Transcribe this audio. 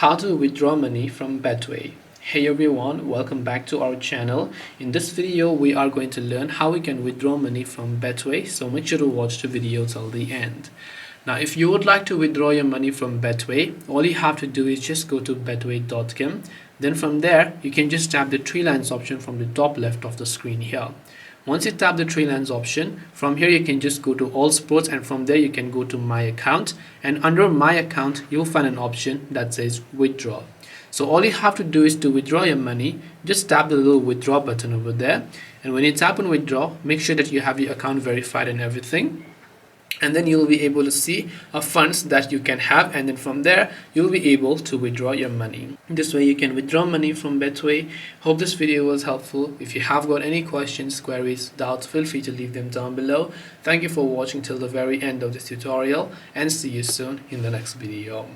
How to withdraw money from Betway. Hey everyone, welcome back to our channel. In this video we are going to learn how we can withdraw money from Betway, so make sure to watch the video till the end. Now if you would like to withdraw your money from Betway, all you have to do is just go to betway.com. Then from there you can just tap the three lines option from the top left of the screen here. Once you tap the three lines option, from here you can just go to all sports, and from there you can go to my account, and under my account you'll find an option that says withdraw. So all you have to do is to withdraw your money, just tap the little withdraw button over there, and when you tap on withdraw, make sure that you have your account verified and everything, and then you'll be able to see funds that you can have, and then from there you'll be able to withdraw your money. This way you can withdraw money from Betway. Hope this video was helpful. If you have got any questions, queries, doubts, feel free to leave them down below. Thank you for watching till the very end of this tutorial, and see you soon in the next video.